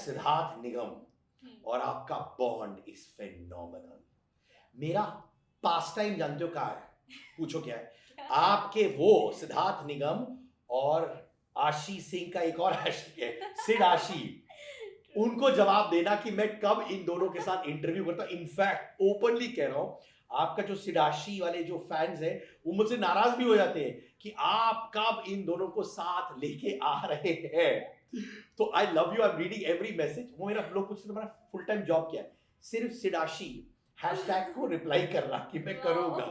सिद्धार्थ निगम और आपका bond is phenomenal. मेरा पास टाइम जानते हो क्या है? पूछो क्या है? आपके वो सिद्धार्थ निगम और आशी सिंह का एक और हैशटैग है, सिड आशी। उनको जवाब देना कि मैं कब इन दोनों के साथ इंटरव्यू करता हूं। इनफैक्ट ओपनली कह रहा हूं, आपका जो सिडाशी वाले जो फैंस हैं वो मुझसे नाराज भी हो जाते हैं कि आप कब इन दोनों को साथ लेके आ रहे हैं। तो आई love you, I am reading every message. वो मेरा लोग कुछ मेरा फुल टाइम जॉब क्या है, सिर्फ सिडाशी हैशटैग को रिप्लाई करना कि मैं करूंगा।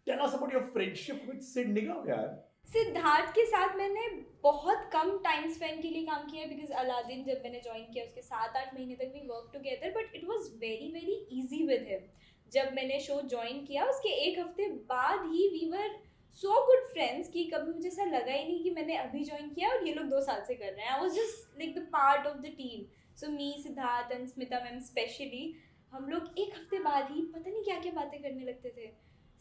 Tell us about your friendship with Sid Nigam यार। सिद्धार्थ के साथ मैंने बहुत कम टाइम स्पेंड के लिए काम किया बिकॉज अलादीन जब मैंने ज्वाइन किया उसके 7-8 महीने तक we work together, but it was very very easy with him. जब मैंने शो ज्वाइन किया उसके एक हफ्ते बाद ही we were so good friends कि कभी मुझे ऐसा लगा ही नहीं कि मैंने अभी ज्वाइन किया और ये लोग 2 साल से कर रहे हैं। I was just like the part of the team. So me, Siddharth and Smita ma'am specially, हम लोग एक हफ्ते बाद ही पता नहीं क्या क्या बातें करने लगते थे।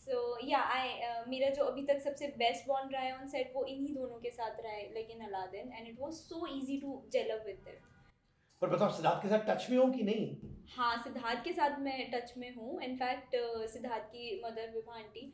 सो या आई मेरा जो अभी तक सबसे बेस्ट बॉन्ड रहा है ऑन सेट वो इन्हीं दोनों के साथ रहा है, like in Aladdin, and it was so easy to gel up with them. पर बताओ सिद्धार्थ के साथ टच में हो कि नहीं? हाँ, सिद्धार्थ के साथ मैं टच में हूँ। इनफैक्ट सिद्धार्थ की मदर विभा आंटी,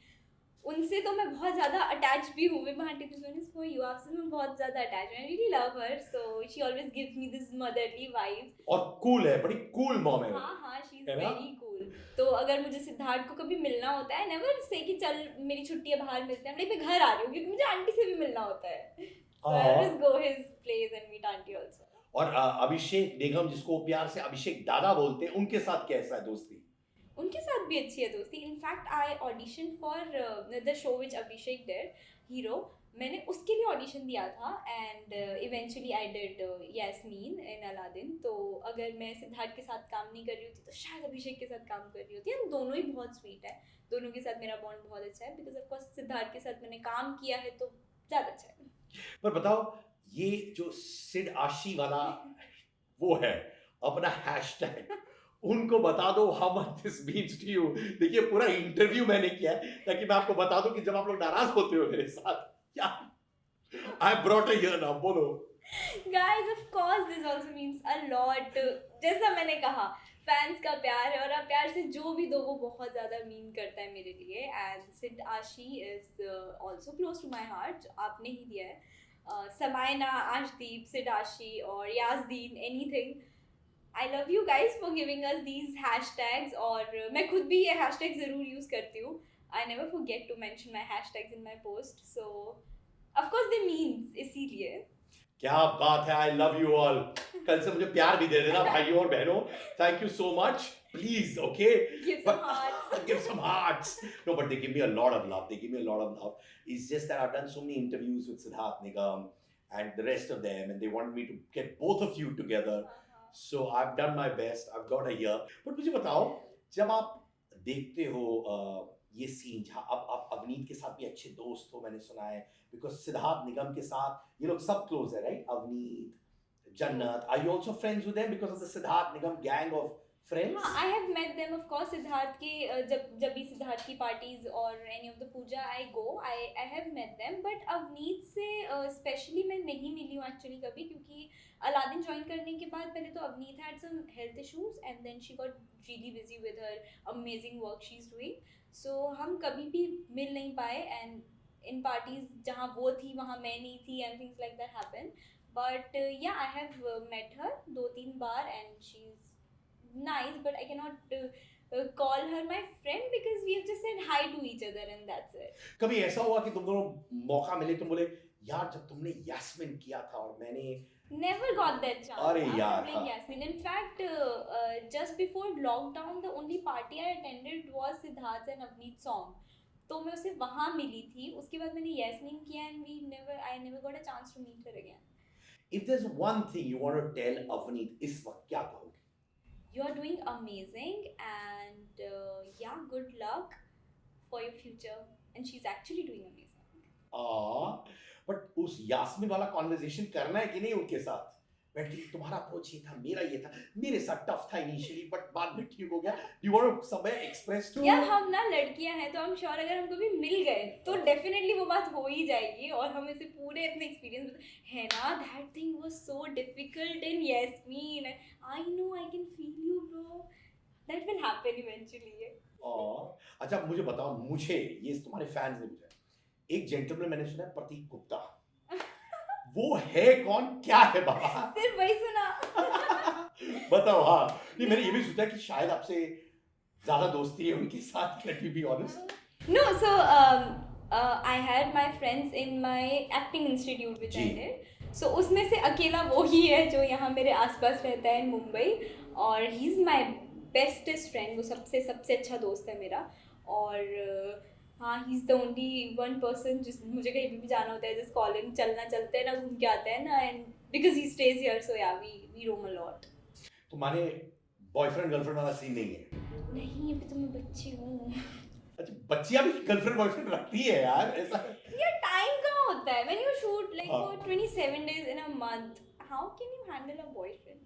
उनसे तो मैं बहुत ज़्यादा अटैच भी हूँ। Vibha aunty to be honest for you, आपसे मैं बहुत ज़्यादा अटैच हूँ। I really love her, so she always gives me this motherly vibes. और कूल है, बड़ी कूल मॉम है वो, हाँ हाँ, शी इज़ है ना? Very cool. तो अगर मुझे सिद्धार्थ को कभी मिलना होता है, नेवर से कि चल मेरी छुट्टी है बाहर मिलते हैं, लाइक मैं घर आ रही हूँ, क्योंकि मुझे आंटी से भी मिलना होता है। सो आई हाँ। Always go his place and meet aunty also. और अभिषेक निगम जिसको वो प्यार से अभिषेक दादा बोलते हैं, उनके साथ कैसा है दोस्ती? उनके साथ भी अच्छी है दोस्ती। In fact I audition for the show which Abhishek did, hero. मैंने उसके लिए ऑडिशन दिया था and eventually I did Yasmine in Aladdin. तो अगर मैं सिद्धार्थ के साथ काम नहीं कर रही होती तो शायद अभिषेक के साथ काम कर रही होती। हम दोनों ही बहुत स्वीट है, दोनों के साथ मेरा बॉन्ड बहुत अच्छा है बिकॉज ऑफकोर्स सिद्धार्थ के साथ मैंने काम किया है तो ज़्यादा अच्छा है। पर बताओ, ये जो सिड आशी वाला वो है अपना हैशटैग, उनको बता दो how much this means to you. देखिए पूरा इंटरव्यू मैंने किया है ताकि मैं आपको बता दूं कि जब आप लोग नाराज होते हो मेरे साथ क्या, I brought a here now, बोलो। Guys, of course this also means a lot। जैसा मैंने कहा, फैंस का प्यार है और आप प्यार से जो भी दो वो बहुत ज़्यादा मीन करता है मेरे लिए। And Sid Ashi is also close to my heart, आपने ही दिया है। समायना, आशदीप, सिड आशी और Yazdeen, anything. I love you guys for giving us these hashtags. और मैं खुद भी ये हैशटैग ज़रूर यूज़ करती हूँ। I never forget to mention my hashtags in my post, so of course they means, इसीलिए। क्या बात है, आई लव यू ऑल। कल से मुझे प्यार भी दे देना भाइयों और बहनों। Thank you so much, please, okay? Give some hearts. Give some hearts. No, but they give me a lot of love. They give me a lot of love. It's just that I've done so many interviews with Siddharth Nigam and the rest of them, and they wanted me to get both of you together. So I've done my best. I've got a year. But मुझे बताओ, जब आप देखते हो ये scene जहाँ अब आप अवनीत के साथ भी अच्छे दोस्त हो, मैंने सुना है, बिकॉज सिद्धार्थ निगम के साथ ये लोग सब क्लोज है, right? Avneet, Jannat, are you also friends with them because of the Siddharth Nigam gang of friends? हाँ, I have met them of course. Siddharth के जब भी सिद्धार्थ की पार्टीज और any of the Puja I go, I have met them. But Avneet से specially मैं नहीं मिली हूँ एक्चुअली कभी, क्योंकि अलादीन ज्वाइन करने के बाद पहले तो Avneet had some health issues and then she got really busy with her amazing work she is doing. So हम कभी भी मिल नहीं पाए। एंड इन पार्टीज जहाँ वो थी वहाँ मैं नहीं थी and things like that happen. But yeah, I have met her 2-3 बार and she is nice, but I cannot call her my friend because we have just said hi to each other and that's it. कभी ऐसा हुआ कि तुम दोनों मौका मिले, तुम बोले यार जब तुमने यास्मीन किया था और मैंने Never got that chance. अरे after यार, playing हाँ। Yasmin. In fact, just before lockdown, the only party I attended was Siddharth and Avneet song. तो मैं उसे वहाँ मिली थी। उसके बाद मैंने यास्मीन किया and I never got a chance to meet her again. If there's one thing you want to tell Avneet इस वक्त, क्या कहोगे? You are doing amazing and yeah, good luck for your future. And she's actually doing amazing. But उस यास्मीन वाला conversation करना है कि नहीं उनके साथ? बैठ के तुम्हारा अप्रोच ये था, मेरा ये था, मेरे साथ टफ था इनिशियली बट बाद में ठीक हो गया. You want to somewhere express to? यार हम ना लड़कियां हैं तो हम श्योर अगर हम कभी मिल गए तो डेफिनेटली वो बात हो ही जाएगी और हम इसे पूरे अपने एक्सपीरियंस है ना. That thing was so difficult in Yasmeen. I know I can feel you bro. That will happen eventually. और अच्छा मुझे बताओ, मुझे ये तुम्हारे फैंस ने पूछा, एक जेंटलमैन मैंने सुना है प्रतीक गुप्ता, वो है कौन, क्या है बाबा? सिर्फ वही सुना. बताओ. हाँ नहीं, मैंने ये भी सोचा कि शायद आपसे ज्यादा दोस्ती है उनके साथ. Let me be honest. No, so I had my friends in my acting institute which I जी. did. So उसमें से अकेला वो ही है जो यहाँ मेरे आसपास रहता है मुंबई और he is my bestest friend. वो सबसे सबसे अच्छा दोस्त है मेरा. और हाँ he is the only one person जिस मुझे कहीं भी जाना होता है just call him. चलना चलते हैं ना, घूम के आते हैं ना, and because he stays here so yeah we roam a lot. तुम्हारे बॉयफ्रेंड गर्लफ्रेंड वाला सीन नहीं है? नहीं अभी तो मैं बच्ची हूँ. अच्छा बच्चियां भी गर्लफ्रेंड बॉयफ्रेंड रखती है यार, ऐसा? यार टाइम कहाँ होता है when you shoot like हाँ. for 27 days in a month. How can you handle a boyfriend?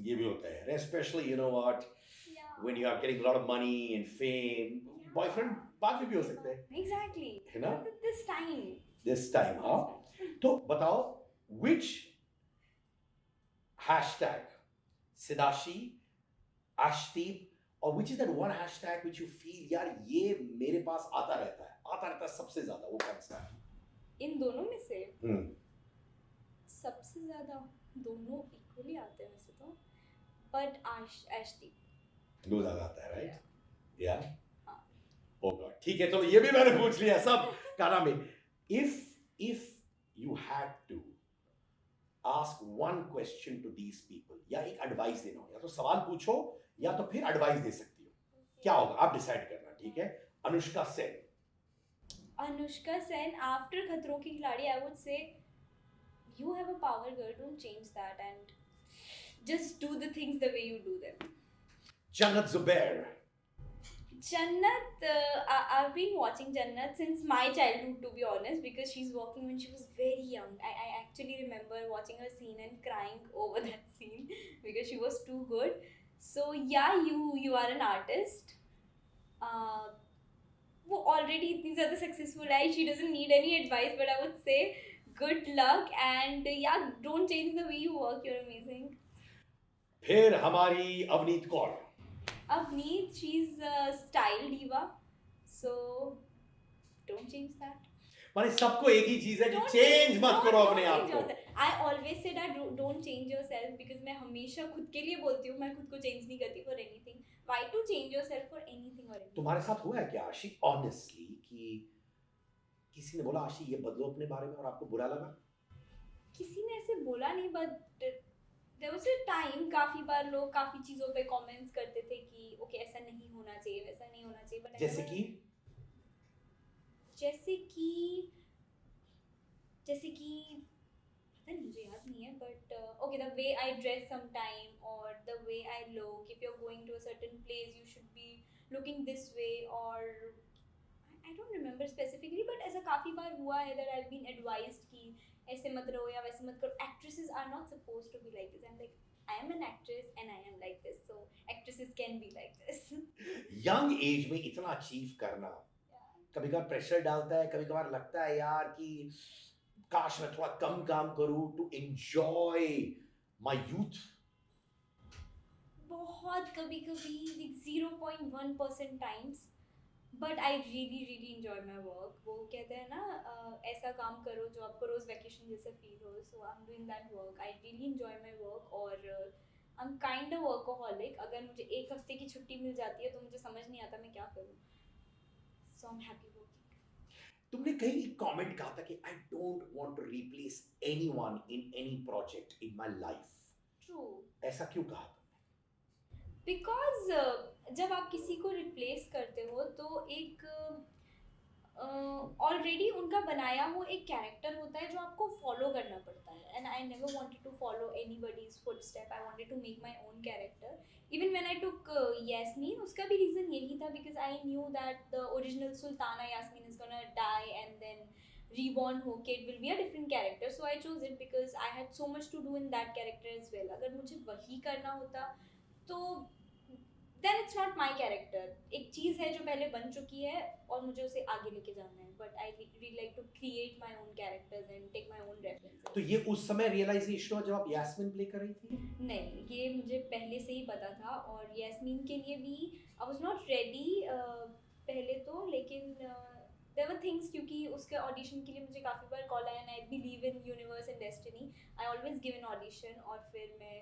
ये भी होता है, especially you know what, Yeah. when you are getting a lot of money and fame, boyfriend बाद में भी हो सकते हैं. Exactly. है ना? This time. This time, हाँ. तो बताओ, which hashtag, Sidashi, Ashdeep, or which is that one hashtag which you feel यार ये मेरे पास आता रहता है सबसे ज्यादा, वो कौन सा है? इन दोनों में से हम्म. सबसे ज्यादा दोनों इक्वली आते हैं वैसे तो, but Ashdeep. दो ज्यादा आता है, राइट? या हाँ. ओ गॉड, ठीक है, चलो ये भी मैंने पूछ लिया सब. क्या नाम है? if you had to ask one question to these people, या एक एडवाइस देना हो, या तो सवाल पूछो या तो फिर एडवाइस दे सकती हो, क्या होगा आप डिसाइड करना. ठीक है, Anushka Sen. Anushka Sen after खतरों के खिलाड़ी I would say you have a power girl, don't change that and just do the things the way you do them. Jannat Zubair. Jannat, I've been watching Jannat since my childhood to be honest because she's working when she was very young. I actually remember watching her scene and crying over that scene because she was too good. So yeah, you are an artist. वो already इतनी ज़्यादा successful है, she doesn't need any advice but I would say good luck and yeah, don't change the way you work, you're amazing. फिर हमारी Avneet Kaur. Avneet, she's a style diva, so don't change that. माने सबको एक ही चीज है कि change मत करो अपने आप को. I always say that don't change yourself because मैं हमेशा खुद के लिए बोलती हूँ, मैं खुद को change नहीं करती for anything. Why to change yourself for anything or anything? तुम्हारे साथ हुआ है क्या आशी, ऑनेस्टली, कि किसी ने बोला आशी ये बदलो अपने बारे में और आपको बुरा लगा? किसी ने ऐसे बोला नहीं but there was a time काफी बार लोग काफी चीजों पे comments करते थे कि okay ऐसा नहीं होना चाहिए, वैसा नहीं होना चाहिए. But जैसे कि पता नहीं, मुझे याद नहीं है but okay, the way I dress sometime or the way I look, if you're going to a certain place you should be looking this way or I don't remember specifically but ऐसा काफी बार हुआ है that I've been advised कि ऐसे मत रहो या वैसे मत करो. Actresses are not supposed to be like this. I'm like, I am an actress and I am like this, so actresses can be like this. Young age में इतना अचीव करना कभी कभार प्रेशर डालता है, कभी कभार लगता है यार कि काश मैं थोड़ा कम काम करूं टू एंजॉय माय यूथ. बहुत कभी कभी like 0.1% times but I really enjoy my work. वो कहते हैं ना ऐसा काम करो जो आपको रोज वैकेशन जैसा फील हो. So I'm doing that work. I really enjoy my work और I'm kind of workaholic. अगर मुझे एक हफ्ते की छुट्टी मिल जाती है तो मुझे समझ नहीं आता मैं क्या करूँ. So I'm happy working. तुमने कहीं एक कमेंट कहा था कि I don't want to replace anyone in any project in my life. True. ऐसा क्यों कहा तुमने? बिकॉज जब आप किसी को रिप्लेस करते हो तो एक ऑलरेडी उनका बनाया हुआ एक कैरेक्टर होता है जो आपको फॉलो करना पड़ता है. And I never wanted to follow anybody's footstep. I wanted to make my own character. Even when I took Yasmin, उसका भी रीज़न यही था because I knew that the original Sultana Yasmin is gonna die and then reborn होके it will be a different character, so I chose it because I had so much to do in that character as well. अगर मुझे वही करना होता तो then it's not my character. एक चीज़ है जो पहले बन चुकी है और मुझे उसे आगे लेके जाना है, but I really like to create my own characters and take my own references. तो ये उस समय रियलाइजेशन हुआ जब आप यास्मीन प्ले कर रही थी? नहीं, ये मुझे पहले से ही पता था और यास्मीन के लिए भी आई वाज नॉट रेडी पहले तो, लेकिन देयर वर थिंग्स, क्योंकि उसके ऑडिशन के लिए मुझे काफ़ी बार कॉल आया and I believe in universe and destiny. I always give an audition और फिर मैं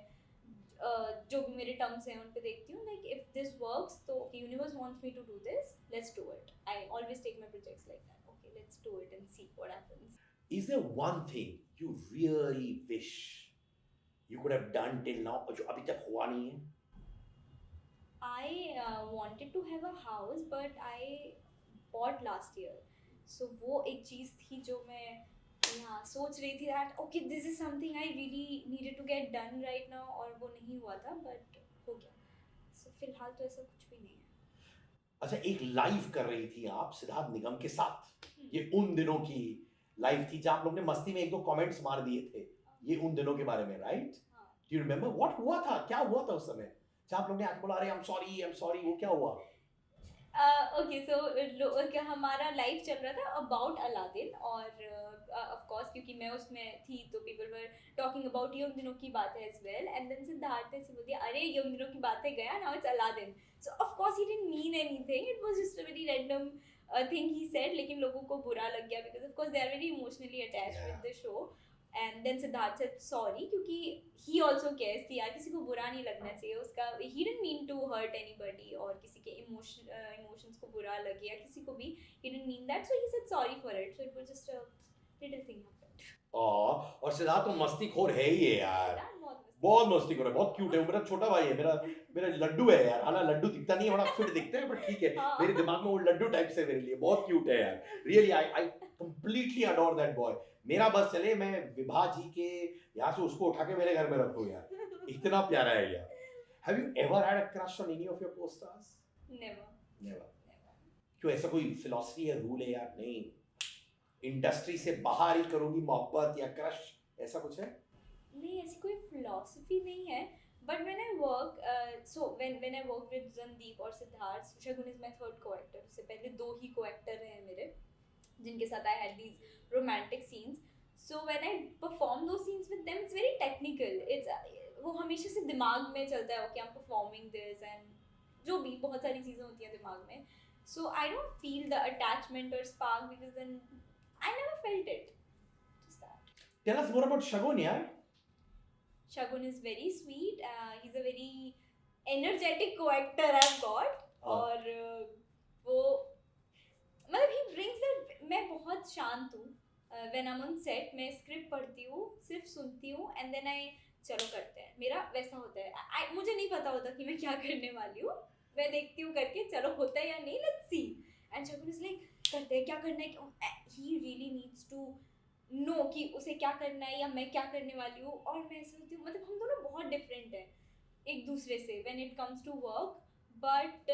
जो भी मेरे टर्म्स हैं उन पे देखती हूँ, लाइक इफ दिस वर्क्स तो okay, universe wants me to do this, let's do it. I always take my projects like that. Okay, let's do it and see what happens. Is there one thing you really wish you could have done till now और जो अभी तक हुआ नहीं है? I wanted to have a house but I bought last year. So वो एक चीज़ थी जो मैं यहाँ सोच रही थी that okay, this is something I really needed to get done right now, और वो नहीं हुआ था but हो गया. So फिलहाल तो ऐसा कुछ भी नहीं है. अच्छा, एक लाइव कर रही थी आप सिद्धार्थ निगम के साथ. ये उन दिनों की लाइव थी जहाँ आप लोग ने मस्ती में एक दो कमेंट्स मार दिए थे. ये उन दिनों के बारे में, right? Do you remember what हुआ था? क्या हुआ था उस समय जहाँ आप लोग ने आके बोला अरे आई एम सॉरी, वो क्या हुआ? ओके, सो हमारा लाइव चल रहा था अबाउट अलादीन और ऑफ कोर्स क्योंकि मैं उसमें थी तो पीपल वर टॉकिंग अबाउट ये उन दिनों की बात है as well, and then Siddharth ने बोल दिया अरे ये उन दिनों की बातें गया, now it's Aladdin. So of course he didn't mean anything, it was just a very random thing he said, लेकिन लोगों को बुरा लग गया because of course they are very emotionally attached with the show. And then Siddharth said sorry क्योंकि he also cares कि यार किसी को बुरा नहीं लगना चाहिए उसका, he didn't mean to hurt anybody और किसी के इमोशंस को बुरा लगे या किसी को भी, ही didn't mean that, so he said sorry for it. So it was just a little thing happened. और सिद्धार्थ तो मस्तीखोर है ही है यार, बहुत मस्तीखोर है, बहुत क्यूट है. वो मेरा छोटा भाई है, मेरा लड्डू है यार. हालांकि लड्डू दिखता नहीं है, बड़ा फिट दिखता है, बट ठीक है. मेरे दिमाग में वो लड्डू टाइप से मेरे लिए बहुत क्यूट है यार. Really I completely adore that boy. मेरा बस चले मैं विभा जी के यहाँ से उसको उठा के मेरे घर में रखूं यार, इतना प्यारा है यार. Have you ever had a crush on any of your को-स्टार्स? Never. क्यों, ऐसा कोई फिलॉसफी है, रूल है यार? नहीं, इंडस्ट्री से बाहर ही करूंगी मोहब्बत या क्रश, ऐसा कुछ है? नहीं, ऐसी कोई फिलॉसफी नहीं है, but when I work when I work with Randeep और Siddharth, Shagun is my third co-actor. उससे पहले दो ही को-एक्टर हैं मेरे जिनके साथ I had these romantic scenes. So when I perform those scenes with them it's very technical. It's वो हमेशा से दिमाग में चलता है okay I am performing this and जो भी बहुत सारी चीज़ें होती हैं दिमाग में. So I don't feel the attachment और spark because then I never felt it. Just that. Tell us more about Shagun यार. Shagun is very sweet. He's a very energetic co-actor I've got. और वो मतलब he brings that. मैं बहुत शांत हूँ. When I'm on set मैं script पढ़ती हूँ, सिर्फ सुनती हूँ and then I चलो करते हैं. मेरा वैसा होता है. मुझे नहीं पता होता कि मैं क्या करने वाली हूँ. मैं देखती हूँ करके चलो होता है या नहीं, let's see. And Shagun is like करते हैं, क्या करना है. He really needs to know कि उसे क्या करना है या मैं क्या करने वाली हूँ. और मैं सोचती हूँ मतलब हम दोनों बहुत डिफरेंट हैं एक दूसरे से when it comes to work. But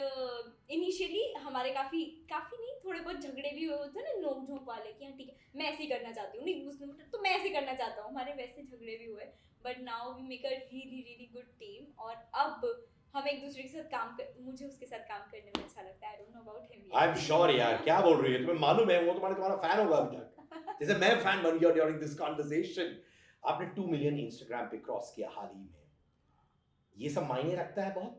initially हमारे काफ़ी नहीं, थोड़े बहुत झगड़े भी हुए होते हैं ना, नोक झोंक वाले कि हाँ ठीक है मैं ऐसे ही करना चाहती हूँ, नहीं उसने तो मैं ऐसे करना चाहता हूँ. हमारे वैसे झगड़े भी हुए, but now we make a really good team. और अब हम एक दूसरे के साथ मुझे उसके साथ काम करने में अच्छा लगता है. I don't know about him. I am sure यार, क्या बोल रही है, तुम्हें मालूम है वो तुम्हारा फैन होगा अभी तक. जैसे मैं फैन बन गया ड्यूरिंग दिस कन्वर्सेशन. आपने 2 मिलियन इंस्टाग्राम पे क्रॉस किया हाल ही में. ये सब मायने रखता है बहुत?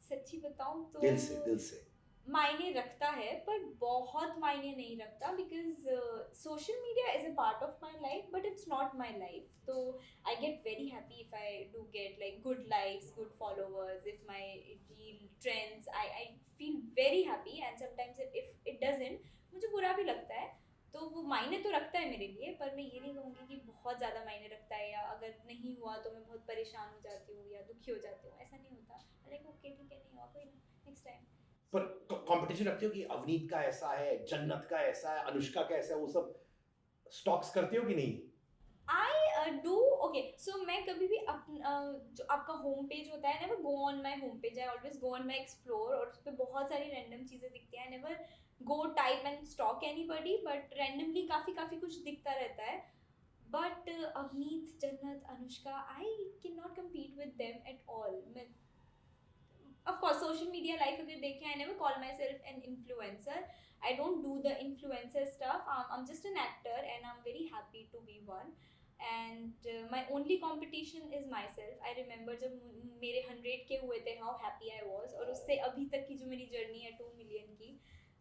सच्ची बताऊं तो दिल से मायने रखता है, पर बहुत मायने नहीं रखता because social media is a part of my life but it's not my life. तो I get very happy if I do get like good likes, good followers, if my reel trends, I feel very happy. And sometimes if it doesn't, मुझे बुरा भी लगता है. तो वो मायने तो रखता है मेरे लिए, पर मैं ये नहीं कहूँगी कि बहुत ज़्यादा मायने रखता है या अगर नहीं हुआ तो मैं बहुत परेशान हो जाती हूँ या दुखी हो जाती हूँ. ऐसा नहीं होता. लाइक ओके ठीक है, नहीं हुआ कोई ना, नेक्स्ट टाइम. पर कंपटीशन रखते हो कि अवनीत का ऐसा है, जन्नत का ऐसा है, अनुष्का का ऐसा है, वो सब स्टॉक्स करते हो कि नहीं? I do. ओके, सो मैं कभी भी जो आपका होम पेज होता है, never go on my home page. I always go on my explore और उस पर बहुत सारी रैंडम चीज़ें दिखती हैं. I never go type and stalk anybody, but randomly काफी कुछ दिखता रहता है. But Avneet, Jannat, Anushka, I cannot compete with them at all. Of course, social media life अगर देखें, I never call myself an influencer. I don't do the influencer stuff. I'm just an actor and I'm very happy to be one. And my only competition is myself. I remember जब मेरे 100 के हुए थे, how happy I was. और उससे अभी तक की जो मेरी journey है 2 million की,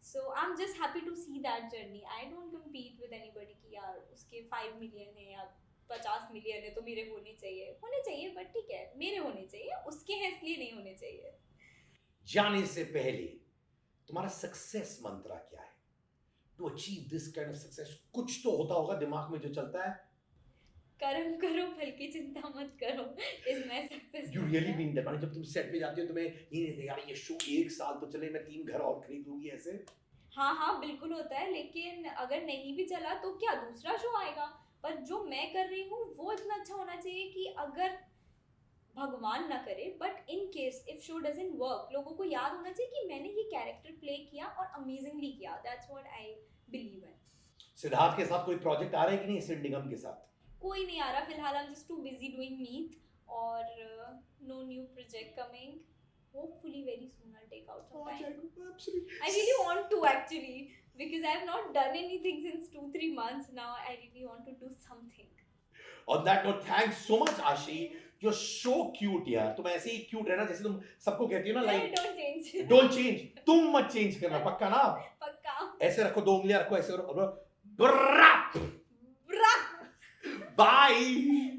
so I'm just happy to see that journey. I don't compete with anybody कि यार उसके 5 million है या 50 million है तो मेरे होने चाहिए, but ठीक है, मेरे होने चाहिए, उसके हैं इसलिए नहीं होने चाहिए. जाने से पहले तुम्हारा सक्सेस मंत्रा क्या है? To achieve this kind of success कुछ तो होता होगा दिमाग में जो चलता है. कर्म करो, फल की चिंता मत करो, is my success. You really mean that? जब तुम सेट पे जाती हो तुम्हें ये नहीं यार ये शो 1 साल तो चले, मैं 3 घर और खरीद लूंगी ऐसे? हाँ बिल्कुल होता है, लेकिन अगर नहीं भी चला तो क्या दूसरा शो आएगा. पर जो मैं कर रही हूँ वो इतना अच्छा होना चाहिए कि अगर भगवान ना करे, but in case if show doesn't work, लोगों को याद होना चाहिए कि मैंने ये कैरेक्टर प्ले किया और अमेजिंगली किया. That's what I believe in. Siddharth के साथ कोई प्रोजेक्ट आ रहा है कि नहीं? सिड निगम के साथ कोई नहीं आ रहा फिलहाल. I am just too busy doing Meet और no new project coming. Hopefully very soon I'll take out some time. I really want to actually, because I have not done anything since 2-3 months now. I really want to do something. On that note, thanks so much Ashi. You're so cute यार. तुम ऐसे ही cute रहना जैसे तुम सबको कहती हो ना, like Don't change. don't change. तुम मत चेंज करना, पक्का ना? पक्का. ऐसे रखो, 2 उंगलियां रखो ऐसे और bye.